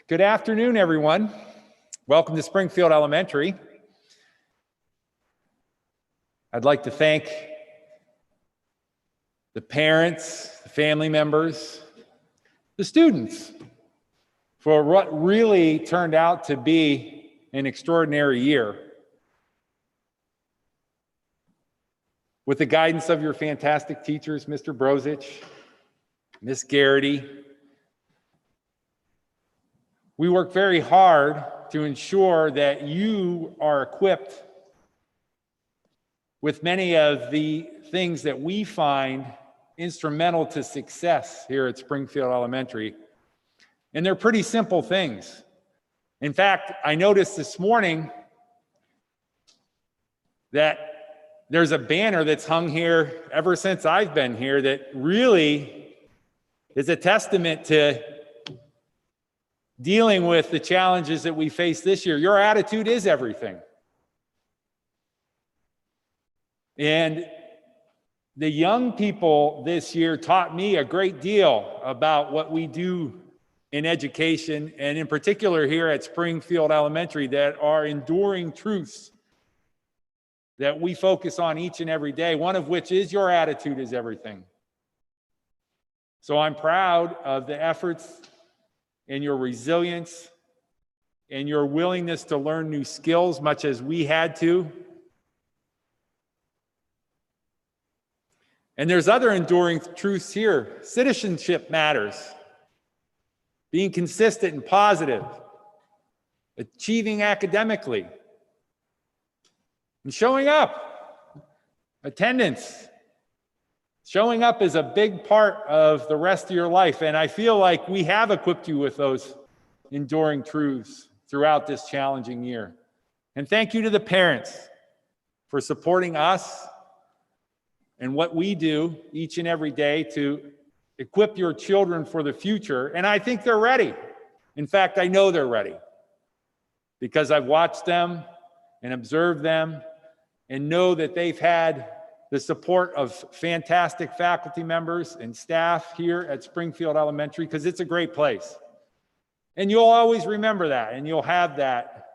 Good afternoon, everyone. Welcome to Springfield Elementary. I'd like to thank the parents, the family members, the students for what really turned out to be an extraordinary year. With the guidance of your fantastic teachers, Mr. Brozich, Miss Garrity, we work very hard to ensure that you are equipped with many of the things that we find instrumental to success here at Springfield Elementary. And they're pretty simple things. In fact, I noticed this morning that there's a banner that's hung here ever since I've been here that really is a testament to dealing with the challenges that we face this year. Your attitude is everything. And the young people this year taught me a great deal about what we do in education, and in particular here at Springfield Elementary, that are enduring truths that we focus on each and every day, one of which is your attitude is everything. So I'm proud of the efforts and your resilience and your willingness to learn new skills, much as we had to. And there's other enduring truths here. Citizenship matters. Being consistent and positive. Achieving academically. And showing up. Attendance. Showing up is a big part of the rest of your life, and I feel like we have equipped you with those enduring truths throughout this challenging year. And thank you to the parents for supporting us and what we do each and every day to equip your children for the future, and I think they're ready. In fact, I know they're ready because I've watched them and observed them and know that they've had the support of fantastic faculty members and staff here at Springfield Elementary, because it's a great place. And you'll always remember that, and you'll have that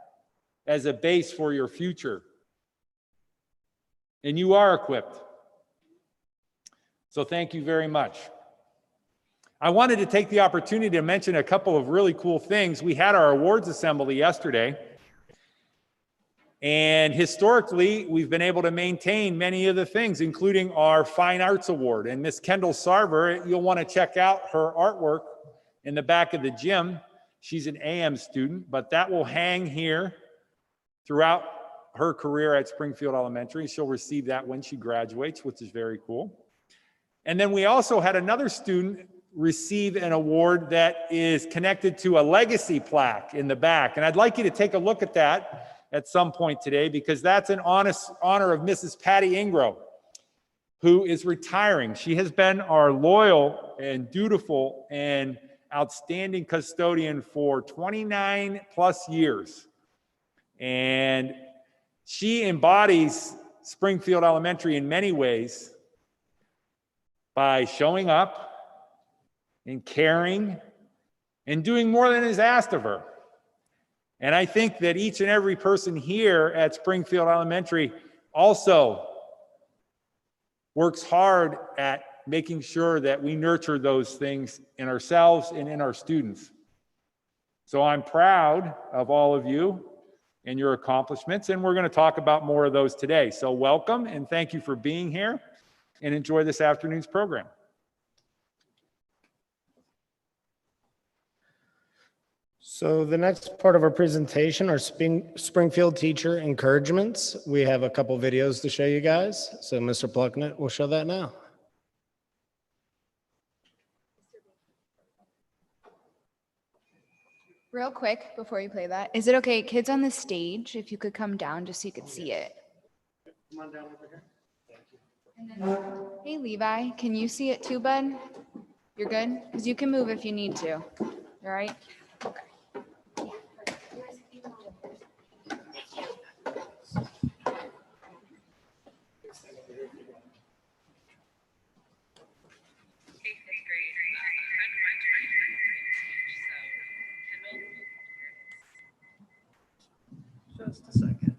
as a base for your future. And you are equipped. So thank you very much. I wanted to take the opportunity to mention a couple of really cool things. We had our awards assembly yesterday. And historically, we've been able to maintain many of the things, including our Fine Arts Award. And Miss Kendall Sarver, you'll want to check out her artwork in the back of the gym. She's an AM student, but that will hang here throughout her career at Springfield Elementary. She'll receive that when she graduates, which is very cool. And then we also had another student receive an award that is connected to a legacy plaque in the back. And I'd like you to take a look at that at some point today, because that's an honor of Mrs. Patty Ingro, who is retiring. She has been our loyal and dutiful and outstanding custodian for 29 plus years. And she embodies Springfield Elementary in many ways by showing up and caring and doing more than is asked of her. And I think that each and every person here at Springfield Elementary also works hard at making sure that we nurture those things in ourselves and in our students. So I'm proud of all of you and your accomplishments, and we're going to talk about more of those today. So welcome, and thank you for being here, and enjoy this afternoon's program. So the next part of our presentation are Springfield teacher encouragements. We have a couple videos to show you guys. So Mr. Plucknett will show that now. Real quick, before you play that, is it okay, kids on the stage, if you could come down just so you could see it? Come on down over here. Thank you. And then, hey, Levi, can you see it too, bud? You're good? Because you can move if you need to. All right? Okay. just a second.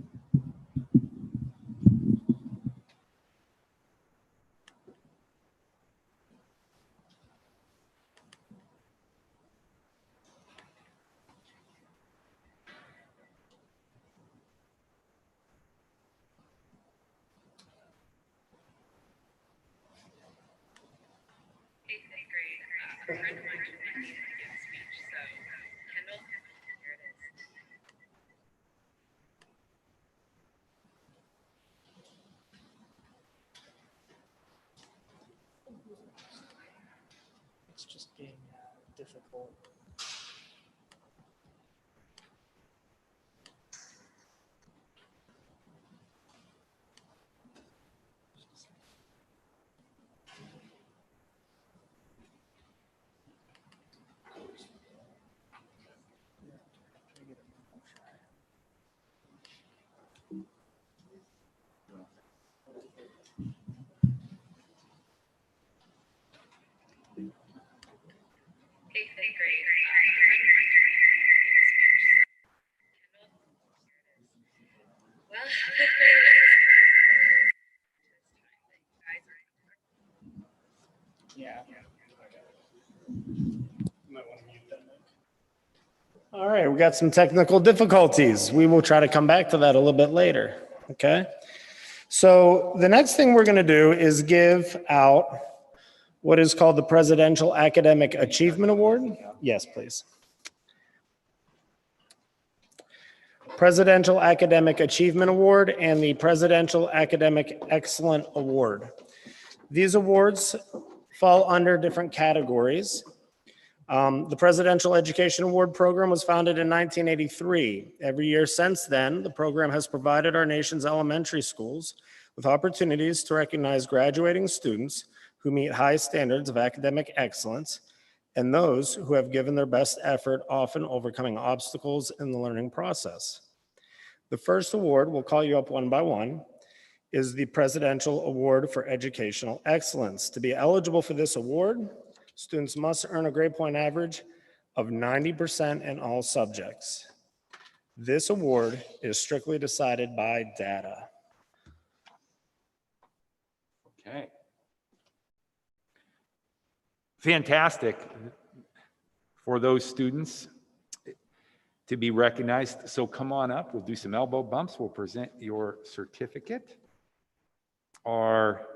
A friend of mine told me he needed to give a speech, so Kendall, here it is. It's just being difficult. Eighth grade. A friend of mine told me he needed to give a speech, so Kendall, here it is. Well, fifth grade is this time that you guys are Yeah. All right, we got some technical difficulties. We will try to come back to that a little bit later, okay? So the next thing we're going to do is give out what is called the Presidential Academic Achievement Award. Yes, please. Presidential Academic Achievement Award and the Presidential Academic Excellent Award. These awards fall under different categories. The Presidential Education Award program was founded in 1983. Every year since then, the program has provided our nation's elementary schools with opportunities to recognize graduating students who meet high standards of academic excellence and those who have given their best effort, often overcoming obstacles in the learning process. The first award, we'll call you up one by one, is the Presidential Award for Educational Excellence. To be eligible for this award, students must earn a grade point average of 90% in all subjects. This award is strictly decided by data. Okay. Fantastic for those students to be recognized. So come on up, we'll do some elbow bumps, we'll present your certificate. Our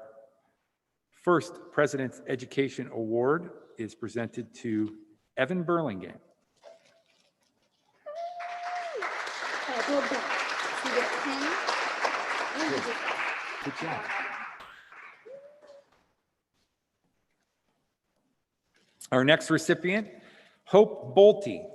first President's Education Award is presented to Evan Burlingame. Good job. Our next recipient, Hope Bolte.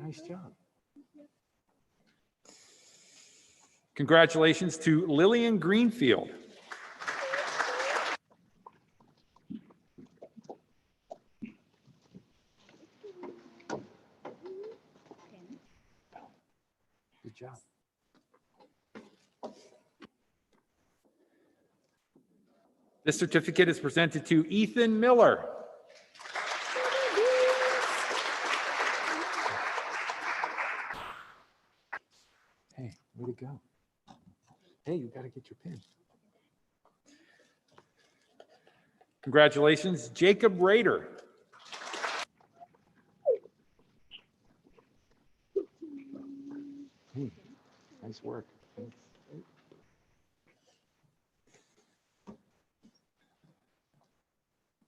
Nice job. Congratulations to Lillian Greenfield. Good job. This certificate is presented to Ethan Miller. Hey, way to go. Hey, you got to get your pin. Congratulations, Jacob Rader. Hey, nice work.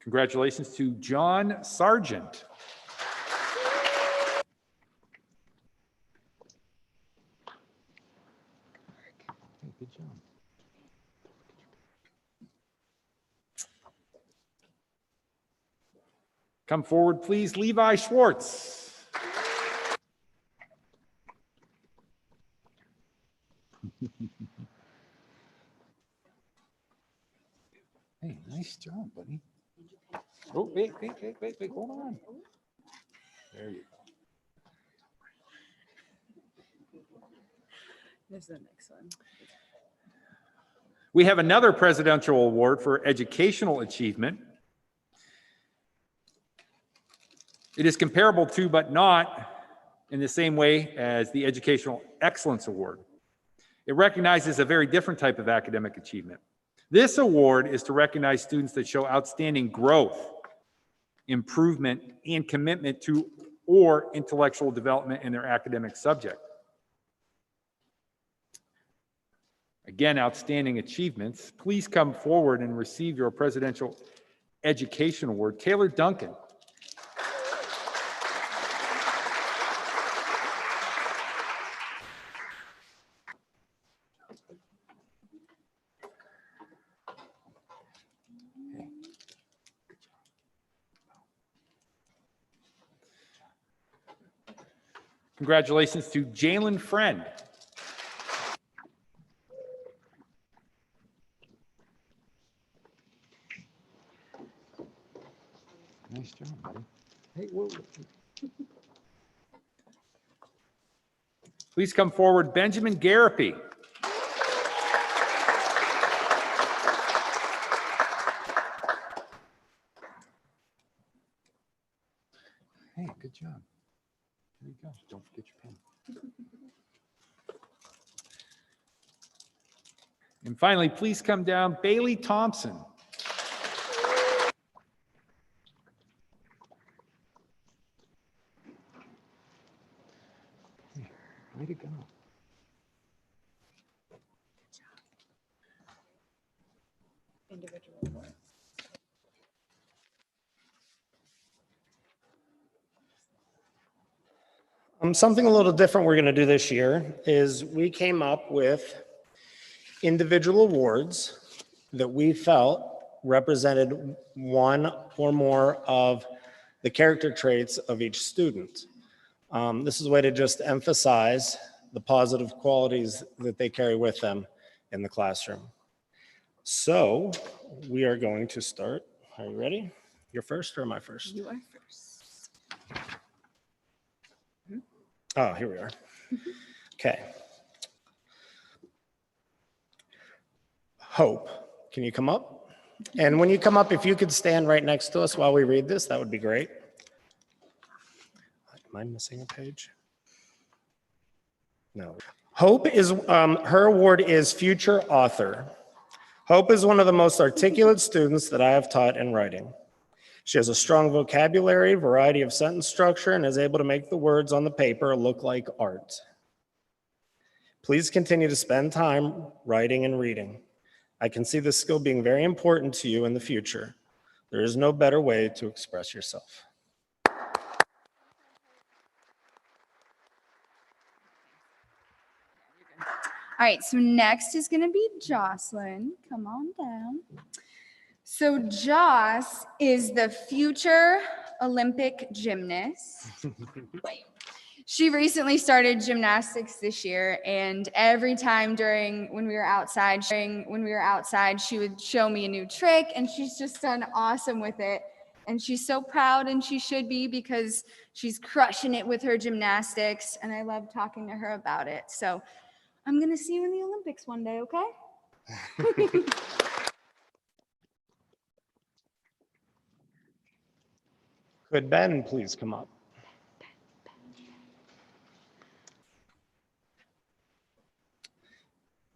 Congratulations to John Sargent. Hey, good job. Come forward, please, Levi Schwartz. Hey, nice job, buddy. Oh, wait, hold on. There you go. There's the next one. We have another presidential award for educational achievement. It is comparable to, but not in the same way as the Educational Excellence Award. It recognizes a very different type of academic achievement. This award is to recognize students that show outstanding growth, improvement, and commitment to or intellectual development in their academic subject. Again, outstanding achievements. Please come forward and receive your Presidential Education Award. Taylor Duncan. Congratulations to Jalen Friend. Nice job, buddy. Hey, whoa. Please come forward, Benjamin Garapi. Hey, good job. There you go. Don't forget your pen. And finally, please come down, Bailey Thompson. Hey, way to go. Individual. Something a little different we're going to do this year is we came up with individual awards that we felt represented one or more of the character traits of each student. This is a way to just emphasize the positive qualities that they carry with them in the classroom. So we are going to start. Are you ready? You're first or am I first? You are first. Oh, here we are. Okay. Hope, can you come up? And when you come up, if you could stand right next to us while we read this, that would be great. Am I missing a page? No. Hope is, her award is Future Author. Hope is one of the most articulate students that I have taught in writing. She has a strong vocabulary, variety of sentence structure, and is able to make the words on the paper look like art. Please continue to spend time writing and reading. I can see this skill being very important to you in the future. There is no better way to express yourself. All right, so next is going to be Jocelyn. Come on down. So Joss is the future Olympic gymnast. She recently started gymnastics this year, and every time when we were outside, she would show me a new trick, and she's just done awesome with it. And she's so proud, and she should be, because she's crushing it with her gymnastics, and I love talking to her about it. So I'm gonna see you in the Olympics one day, okay? Could Ben please come up?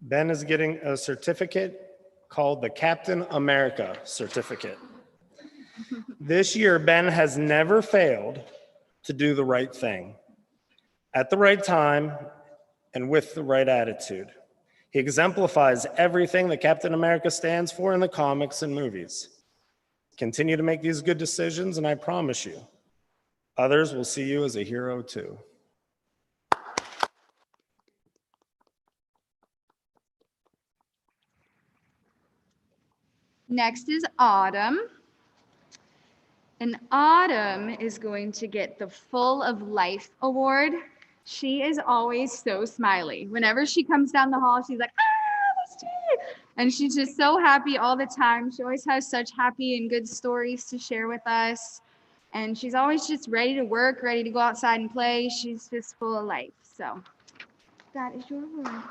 Ben is getting a certificate called the Captain America certificate. This year, Ben has never failed to do the right thing at the right time and with the right attitude. He exemplifies everything that Captain America stands for in the comics and movies. Continue to make these good decisions, and I promise you, others will see you as a hero too. Next is Autumn. And Autumn is going to get the Full of Life award. She is always so smiley. Whenever she comes down the hall, she's like, that's it. And she's just so happy all the time. She always has such happy and good stories to share with us. And she's always just ready to work, ready to go outside and play. She's just full of life. So that is your award.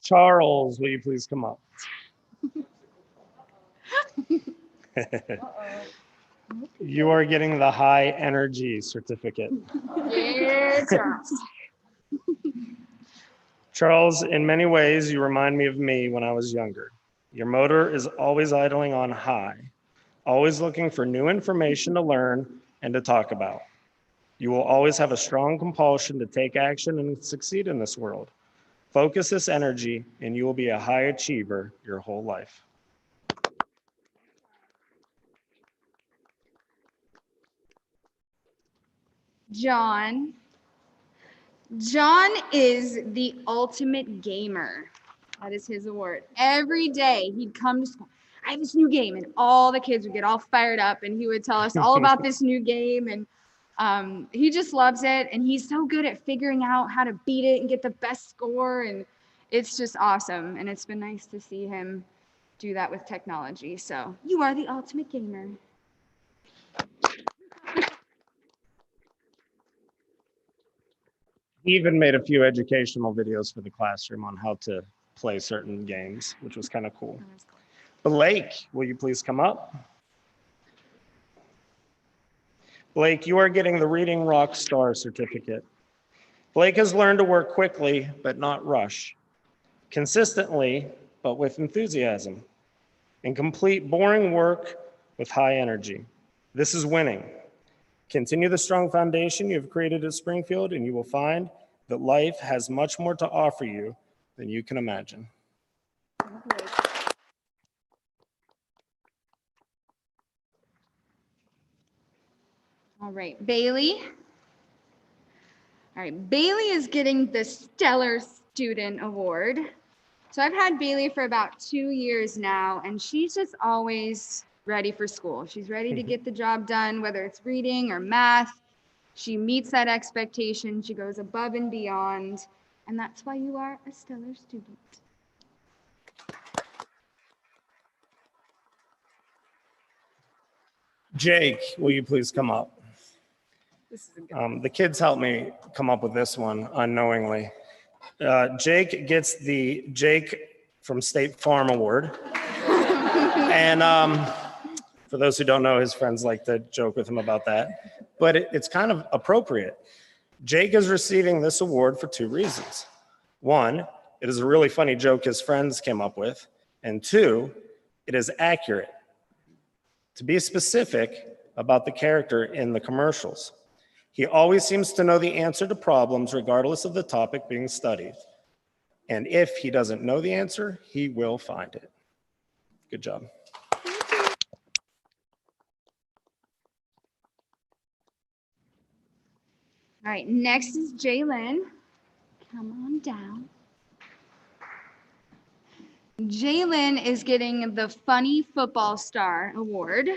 Charles, will you please come up? You are getting the high energy certificate. Yeah, Joss. Charles, in many ways, you remind me of me when I was younger. Your motor is always idling on high, always looking for new information to learn and to talk about. You will always have a strong compulsion to take action and succeed in this world. Focus this energy and you will be a high achiever your whole life. John. John is the ultimate gamer. That is his award. Every day he'd come to school. I have this new game, and all the kids would get all fired up, and he would tell us all about this new game, and he just loves it, and he's so good at figuring out how to beat it and get the best score, and it's just awesome, and it's been nice to see him do that with technology. So you are the ultimate gamer. He even made a few educational videos for the classroom on how to play certain games, which was kind of cool. Blake, will you please come up? Blake, you are getting the Reading Rock Star certificate. Blake has learned to work quickly, but not rush. Consistently, but with enthusiasm. And complete boring work with high energy. This is winning. Continue the strong foundation you have created at Springfield, and you will find that life has much more to offer you than you can imagine. All right, Bailey. All right, Bailey is getting the Stellar Student Award. So I've had Bailey for about 2 years now, and she's just always ready for school. She's ready to get the job done, whether it's reading or math. She meets that expectation. She goes above and beyond, and that's why you are a stellar student. Jake, will you please come up? This is a good The kids helped me come up with this one unknowingly. Jake gets the Jake from State Farm Award. And for those who don't know, his friends like to joke with him about that. But it's kind of appropriate. Jake is receiving this award for 2 reasons. 1, it is a really funny joke his friends came up with. And 2, it is accurate. To be specific about the character in the commercials. He always seems to know the answer to problems regardless of the topic being studied. And if he doesn't know the answer, he will find it. Good job. All right, next is Jalen. Come on down. Jalen is getting the Funny Football Star Award.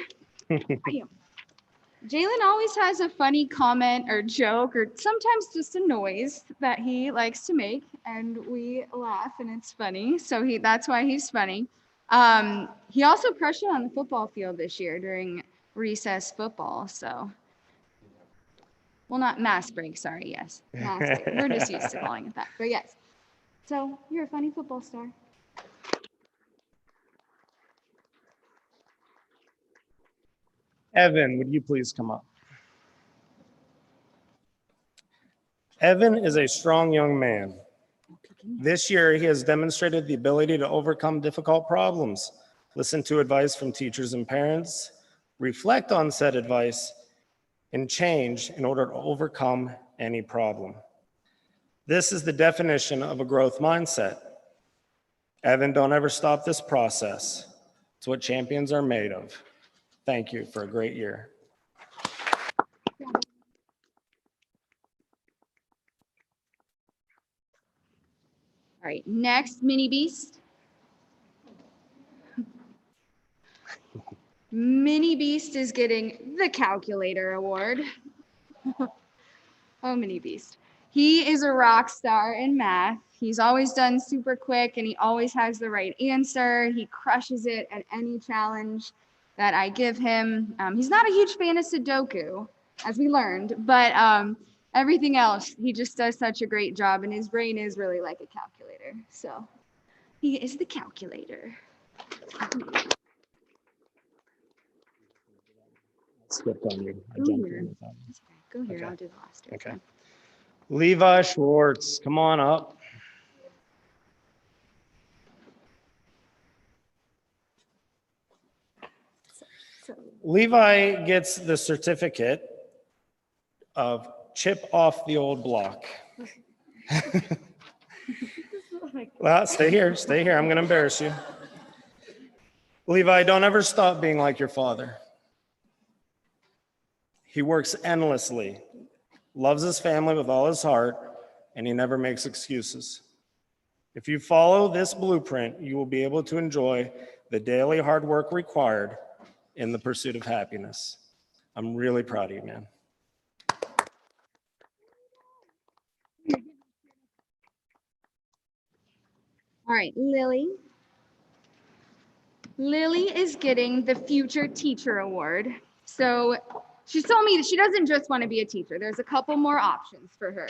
Jalen always has a funny comment or joke or sometimes just a noise that he likes to make, and we laugh and it's funny. So that's why he's funny. He also crushed it on the football field this year during recess football. So, well, not mass break, sorry, yes. Mass break. We're just used to calling it that, but yes. So you're a funny football star. Evan, would you please come up? Evan is a strong young man. This year, he has demonstrated the ability to overcome difficult problems, listen to advice from teachers and parents, reflect on said advice, and change in order to overcome any problem. This is the definition of a growth mindset. Evan, don't ever stop this process. It's what champions are made of. Thank you for a great year. All right, next, Mini Beast. Mini Beast is getting the Calculator Award. Oh, Mini Beast. He is a rock star in math. He's always done super quick and he always has the right answer. He crushes it at any challenge that I give him. He's not a huge fan of Sudoku, as we learned, but everything else, he just does such a great job and his brain is really like a calculator. So He is the calculator. Skipped on you. I Go jumped here. in with that. That's okay. Go here. Okay. I'll do the last two. Okay. Levi Schwartz, come on up. So, Levi gets the certificate of chip off the old block. Well, stay here. Stay here. I'm going to embarrass you. Levi, don't ever stop being like your father. He works endlessly, loves his family with all his heart, and he never makes excuses. If you follow this blueprint, you will be able to enjoy the daily hard work required in the pursuit of happiness. I'm really proud of you, man. all right, Lily. Lily is getting the Future Teacher Award. So she told me that she doesn't just want to be a teacher. There's a couple more options for her,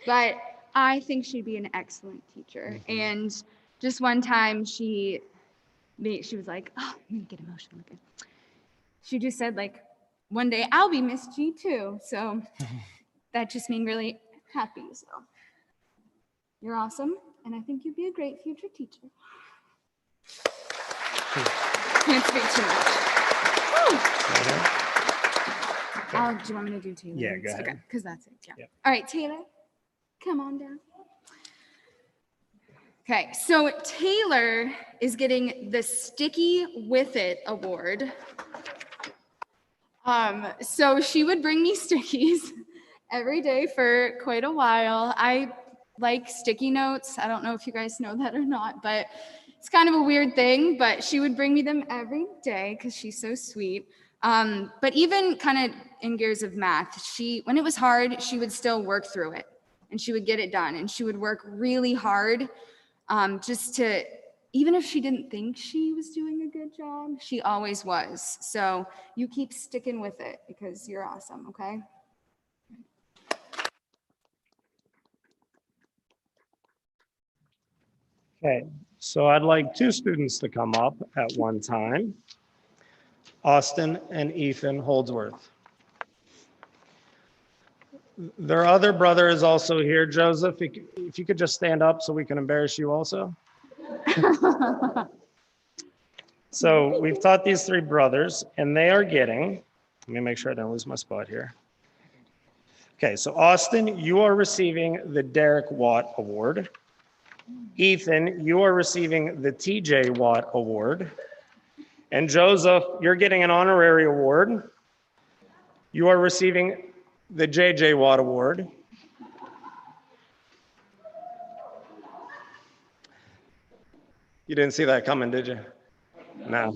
but I think she'd be an excellent teacher. And just one time she was like, oh, I'm gonna get emotional again. She just said like, one day I'll be Miss G too. So that just made me really happy. So you're awesome. And I think you'd be a great future teacher. Can't speak too much. Do you want me to do Taylor? Yeah, go ahead. Okay, because that's it. Yeah. Yep. All right, Taylor, come on down. Okay, so Taylor is getting the Sticky With It Award. So she would bring me stickies every day for quite a while. I like sticky notes. I don't know if you guys know that or not, but it's kind of a weird thing, but she would bring me them every day because she's so sweet. But even kind of in gears of math, when it was hard, she would still work through it and she would get it done and she would work really hard just to, even if she didn't think she was doing a good job, she always was. So you keep sticking with it because you're awesome, okay? Okay, so I'd like two students to come up at one time. Austin and Ethan Holdsworth. Their other brother is also here. Joseph, if you could just stand up so we can embarrass you also. So we've taught these three brothers and they are getting, let me make sure I don't lose my spot here. Okay, so Austin, you are receiving the Derek Watt Award. Ethan, you are receiving the TJ Watt Award. And Joseph, you're getting an honorary award. You are receiving the JJ Watt Award. You didn't see that coming, did you? No.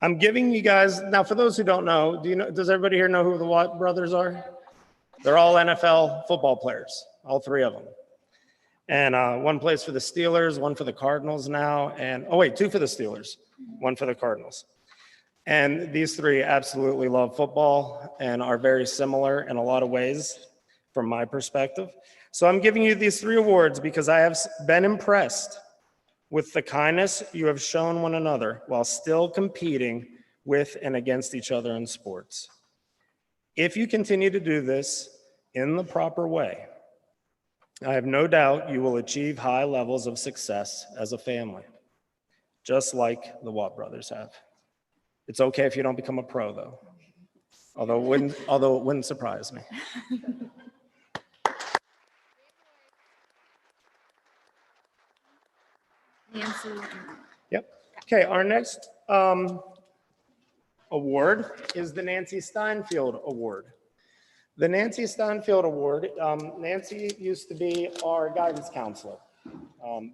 I'm giving you guys, now for those who don't know, does everybody here know who the Watt brothers are? They're all NFL football players, all three of them. And one plays for the Steelers, one for the Cardinals now, and, oh wait, two for the Steelers, one for the Cardinals. And these three absolutely love football and are very similar in a lot of ways from my perspective. So I'm giving you these three awards because I have been impressed with the kindness you have shown one another while still competing with and against each other in sports. If you continue to do this in the proper way, I have no doubt you will achieve high levels of success as a family, just like the Watt brothers have. It's okay if you don't become a pro, though, although it wouldn't surprise me. Nancy. Yep. Okay, our next award is the Nancy Steinfeld Award. The Nancy Steinfeld Award, Nancy used to be our guidance counselor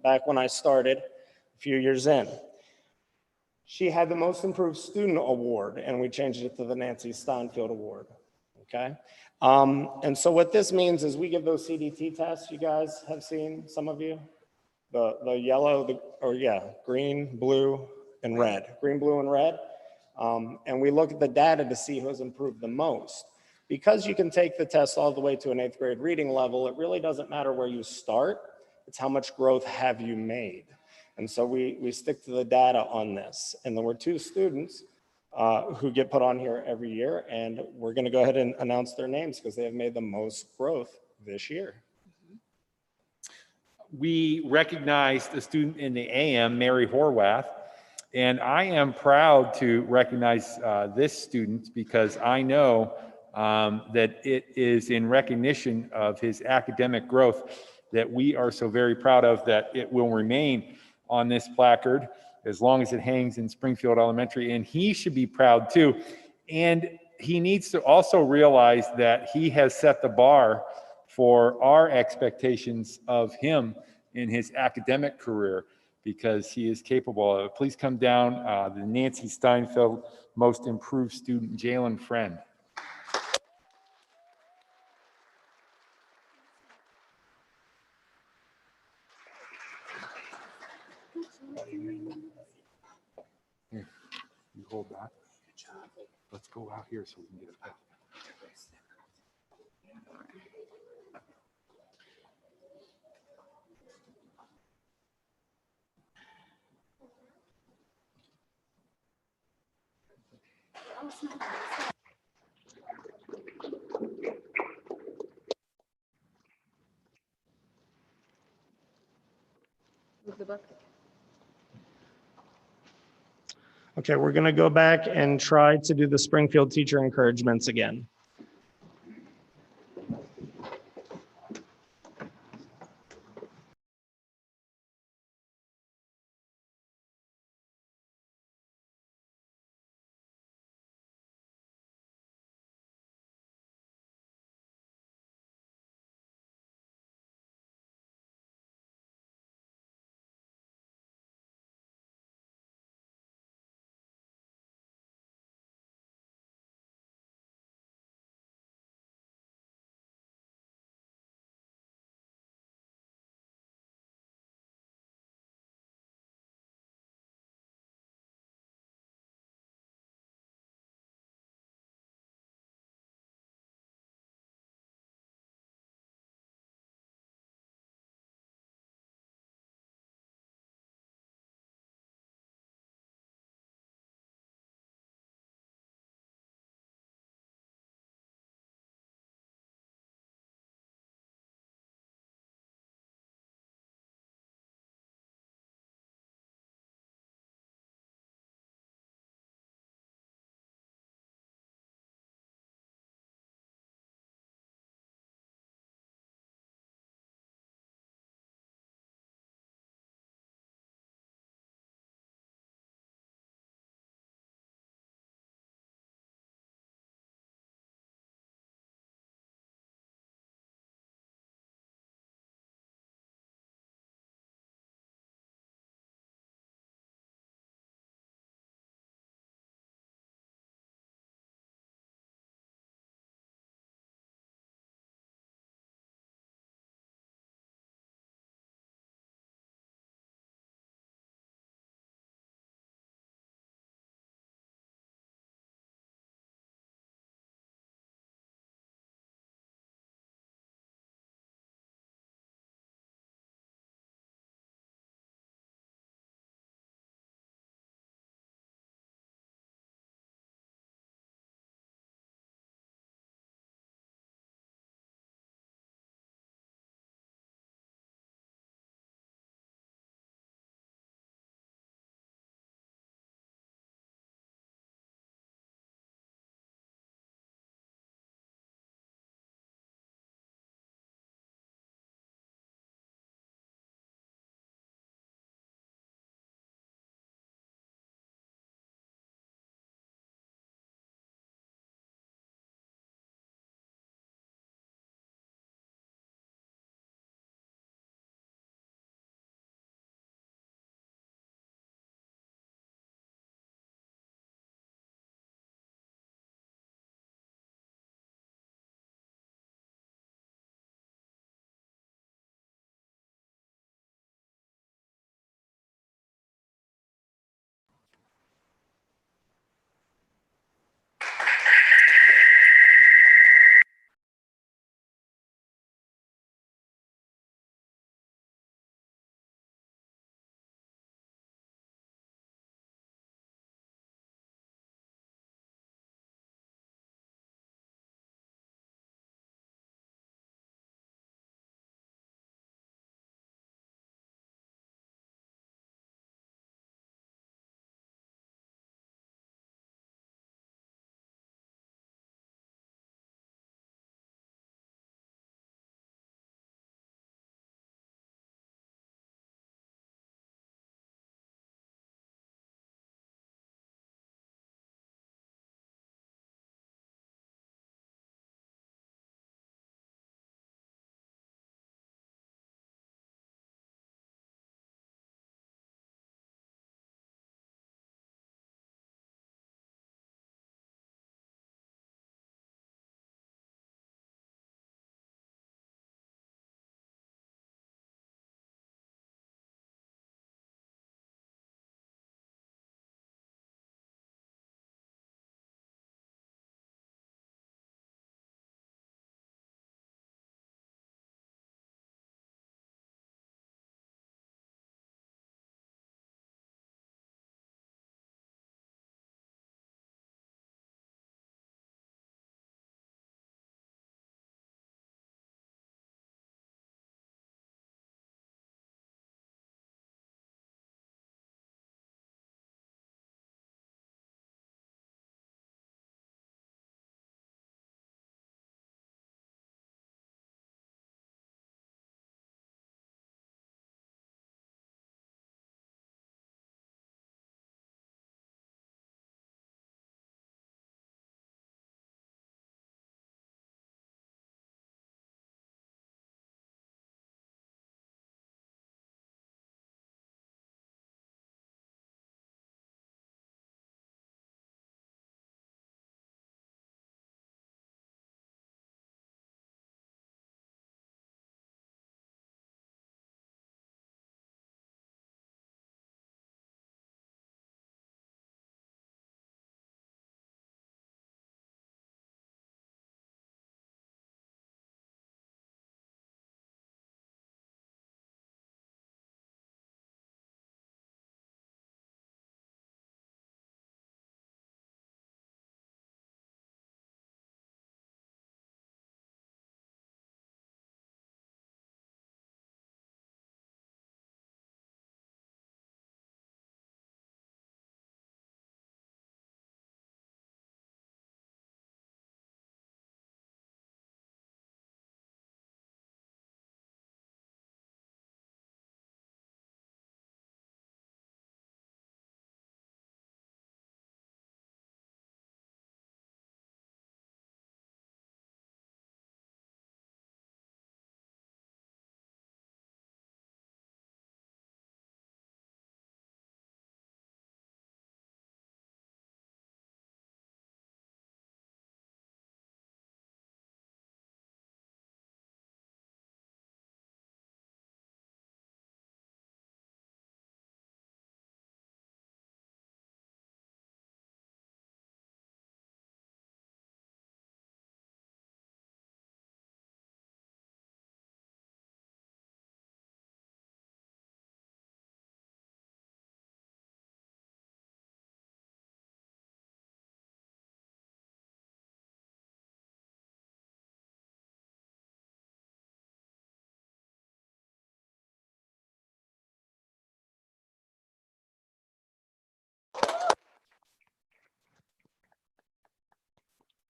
back when I started a few years in. She had the Most Improved Student Award, and we changed it to the Nancy Steinfeld Award, okay? And so what this means is we give those CDT tests you guys have seen, some of you, the yellow, green, blue, and red. Green, blue, and red. And we look at the data to see who has improved the most. Because you can take the test all the way to an 8th grade reading level, it really doesn't matter where you start. It's how much growth have you made. And so we stick to the data on this. And there were 2 students who get put on here every year, and we're going to go ahead and announce their names because they have made the most growth this year. We recognized a student in the AM, Mary Horwath, and I am proud to recognize this student because I know that it is in recognition of his academic growth that we are so very proud of that it will remain on this placard as long as it hangs in Springfield Elementary, and he should be proud too. And he needs to also realize that he has set the bar for our expectations of him in his academic career because he is capable of it. Please come down, the Nancy Steinfeld Most Improved Student, Jalen Friend. Here, you hold that. Let's go out here so we can get a picture. Okay, we're going to go back and try to do the Springfield teacher encouragements again.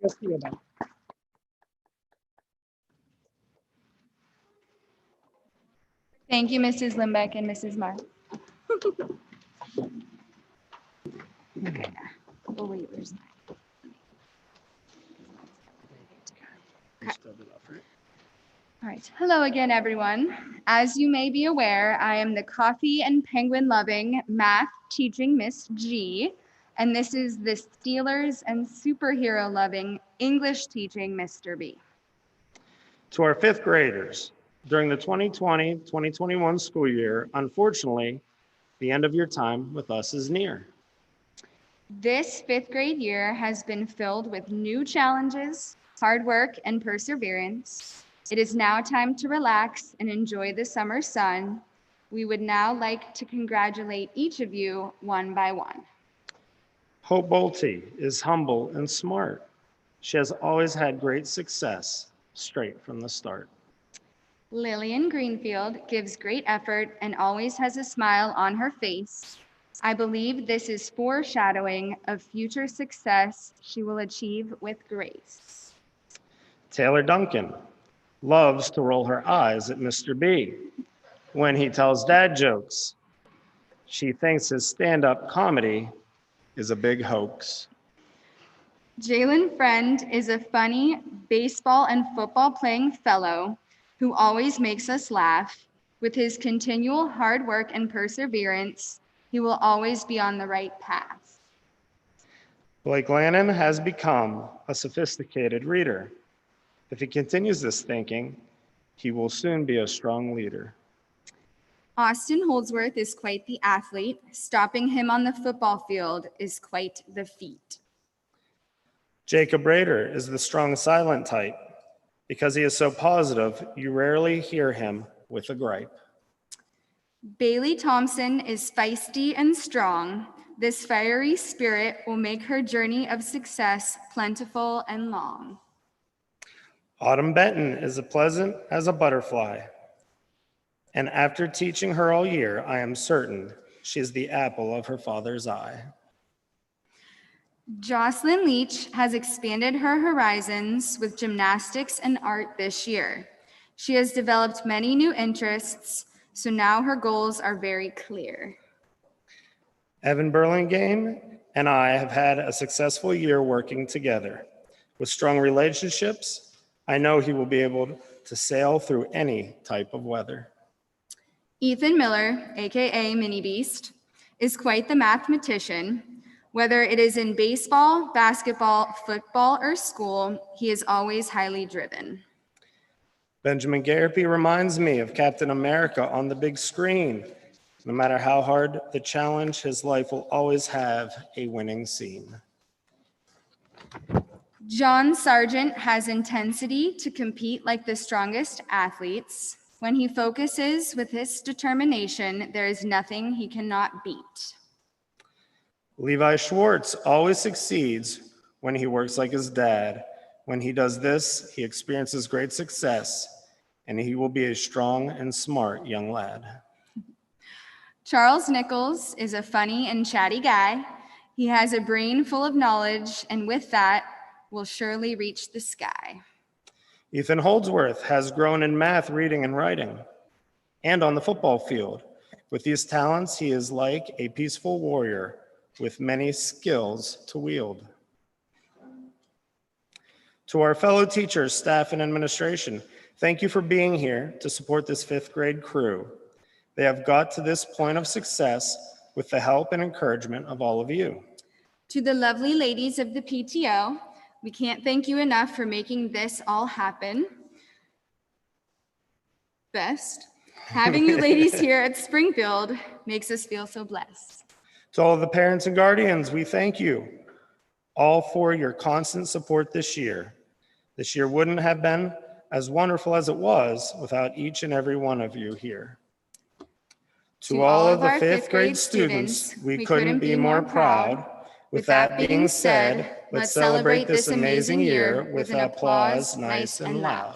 Just the event. Thank you, Mrs. Limbeck and Mrs. Marr. Okay. Oh, wait, where's mine? All right. Hello again, everyone. As you may be aware, I am the coffee and penguin loving math teaching Miss G, and this is the Steelers and superhero loving English teaching Mr. B. To our fifth graders, during the 2020-2021 school year, unfortunately, the end of your time with us is near. This fifth grade year has been filled with new challenges, hard work, and perseverance. It is now time to relax and enjoy the summer sun. We would now like to congratulate each of you one by one. Hope Bolte is humble and smart. She has always had great success straight from the start. Lillian Greenfield gives great effort and always has a smile on her face. I believe this is foreshadowing of future success she will achieve with grace. Taylor Duncan loves to roll her eyes at Mr. B when he tells dad jokes. She thinks his stand-up comedy is a big hoax. Jalen Friend is a funny baseball and football playing fellow who always makes us laugh. With his continual hard work and perseverance, he will always be on the right path. Blake Lannon has become a sophisticated reader. If he continues this thinking, he will soon be a strong leader. Austin Holdsworth is quite the athlete. Stopping him on the football field is quite the feat. Jacob Rader is the strong silent type. Because he is so positive, you rarely hear him with a gripe. Bailey Thompson is feisty and strong. This fiery spirit will make her journey of success plentiful and long. Autumn Benton is as pleasant as a butterfly. And after teaching her all year, I am certain she is the apple of her father's eye. Jocelyn Leach has expanded her horizons with gymnastics and art this year. She has developed many new interests, so now her goals are very clear. Evan Burlingame and I have had a successful year working together. With strong relationships, I know he will be able to sail through any type of weather. Ethan Miller, aka Mini Beast, is quite the mathematician. Whether it is in baseball, basketball, football, or school, he is always highly driven. Benjamin Garapi reminds me of Captain America on the big screen. No matter how hard the challenge, his life will always have a winning scene. John Sargent has intensity to compete like the strongest athletes. When he focuses with his determination, there is nothing he cannot beat. Levi Schwartz always succeeds when he works like his dad. When he does this, he experiences great success, and he will be a strong and smart young lad. Charles Nichols is a funny and chatty guy. He has a brain full of knowledge, and with that, will surely reach the sky. Ethan Holdsworth has grown in math, reading, and writing, and on the football field. With these talents, he is like a peaceful warrior with many skills to wield. To our fellow teachers, staff, and administration, thank you for being here to support this fifth grade crew. They have got to this point of success with the help and encouragement of all of you. To the lovely ladies of the PTO, we can't thank you enough for making this all happen. Best. Having you ladies here at Springfield makes us feel so blessed. To all of the parents and guardians, we thank you all for your constant support this year. This year wouldn't have been as wonderful as it was without each and every one of you here. To all of the fifth grade students, we couldn't be more proud. With that being said, let's celebrate this amazing year with an applause nice and loud.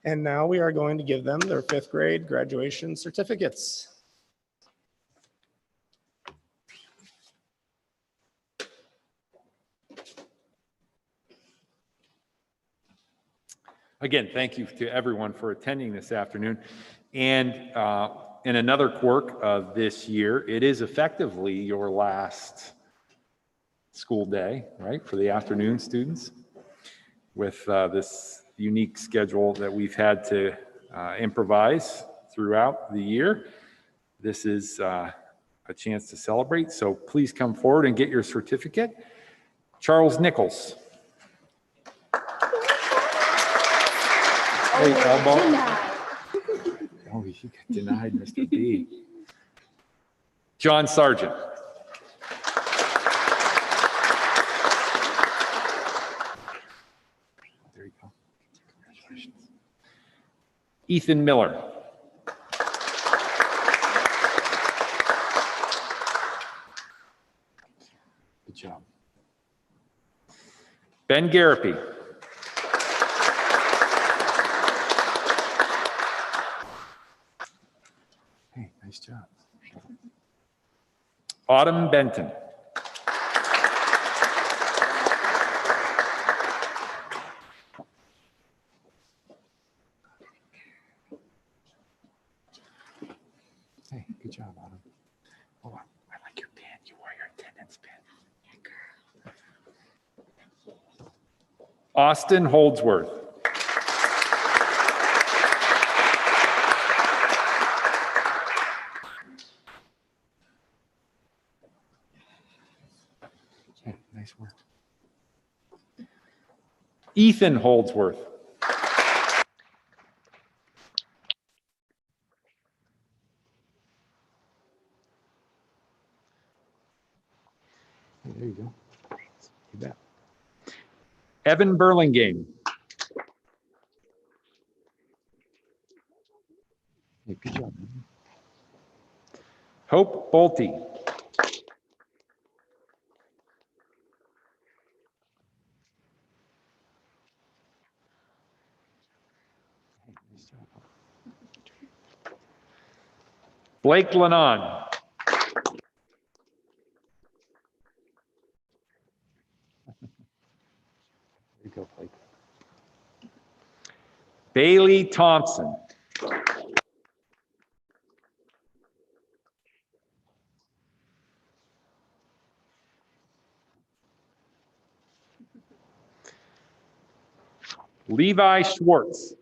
And now we are going to give them their 5th grade graduation certificates. Again, thank you to everyone for attending this afternoon. And in another quirk of this year, it is effectively your last school day, right, for the afternoon students, with this unique schedule that we've had to improvise throughout the year. This is a chance to celebrate, so please come forward and get your certificate. Charles Nichols. Hey, elbow. Oh, you got denied, Mr. B. John Sargent. There you go. Congratulations. Ethan Miller. Good job. Ben Garapi. Hey, nice job. Autumn Benton. Hey, good job, Autumn. Oh, I like your pin. You wore your attendance pin. Austin Holdsworth. Hey, nice work. Ethan Holdsworth. Hey, there you go. You bet. Evan Burlingame. Hey, good job, man. Hope Bolte. Hey, nice job. Blake Lennon. There you go, Blake. Bailey Thompson. Levi Schwartz.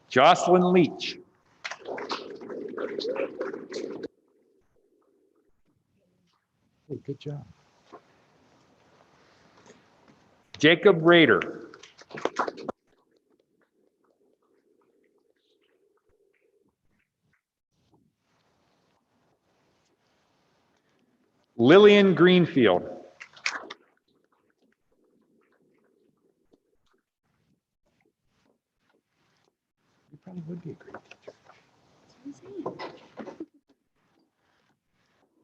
Jocelyn Leach. Hey, good job. Jacob Rader. Lillian Greenfield. You probably would be a great teacher.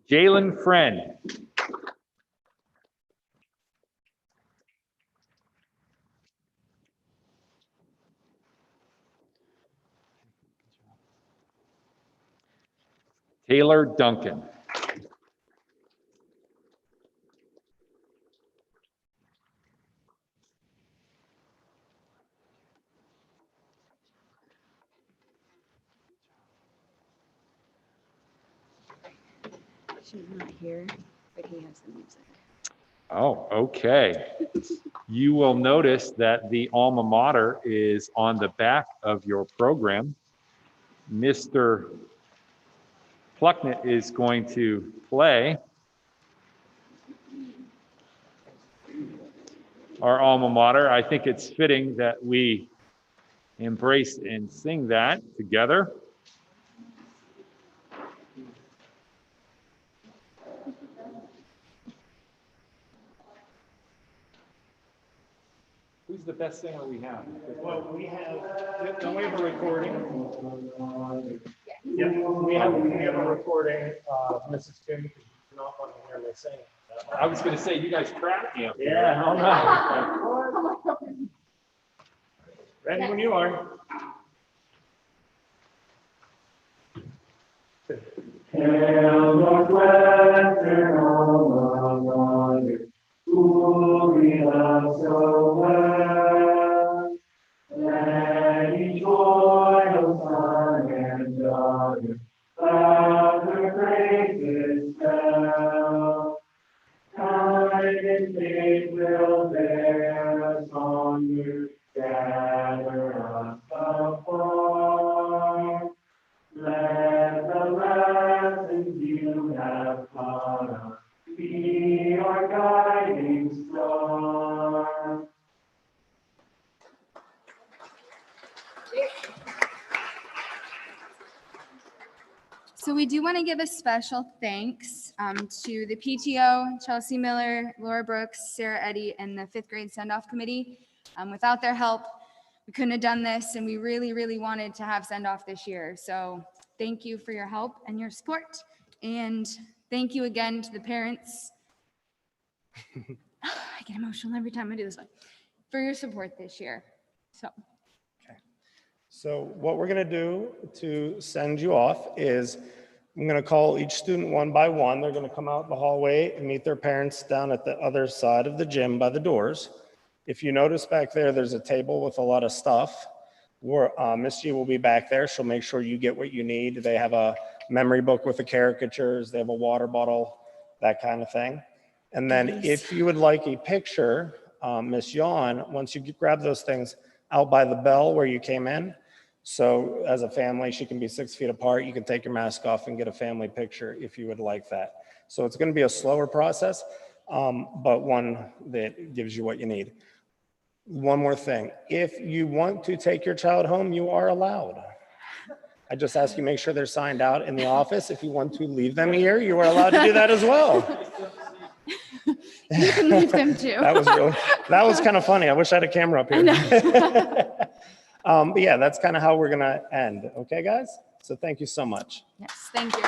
Jalen Friend. Taylor Duncan. She's not here, but he has the music. Oh, okay. You will notice that the alma mater is on the back of your program. Mr. Plucknett is going to play our alma mater. I think it's fitting that we embrace and sing that together. Who's the best singer we have? Well, we have a recording. Yes. Yeah, we have a recording of Mrs. Kim, because you do not want to hear me sing. I was gonna say, you guys trapped me up here. Yeah, all right. Ready when you are. Hail Northwestern home of wonder, who we love so well. Let each loyal son and daughter loud her praises tell. Time and faith will bear us onward, gather us afar. Let the lessons you have taught us be our guiding star. So we do want to give a special thanks to the PTO, Chelsea Miller, Laura Brooks, Sarah Eddy, and the 5th grade Sendoff committee. Without their help, we couldn't have done this, and we really, really wanted to have Sendoff this year. So thank you for your help and your support. And thank you again to the parents. I get emotional every time I do this one, for your support this year. So what we're going to do to send you off is I'm going to call each student one by one. They're going to come out the hallway and meet their parents down at the other side of the gym by the doors. If you notice back there, there's a table with a lot of stuff. Miss G will be back there. She'll make sure you get what you need. They have a memory book with the caricatures. They have a water bottle, that kind of thing. And then if you would like a picture, Miss Yawn, once you grab those things out by the bell where you came in. So as a family, she can be 6 feet apart. You can take your mask off and get a family picture if you would like that. So it's going to be a slower process, but one that gives you what you need. One more thing. If you want to take your child home, you are allowed. I just ask you make sure they're signed out in the office. If you want to leave them here, you are allowed to do that as well. You can leave them too. That was kind of funny. I wish I had a camera up here. But yeah, that's kind of how we're going to end. Okay, guys? So thank you so much. Yes, thank you.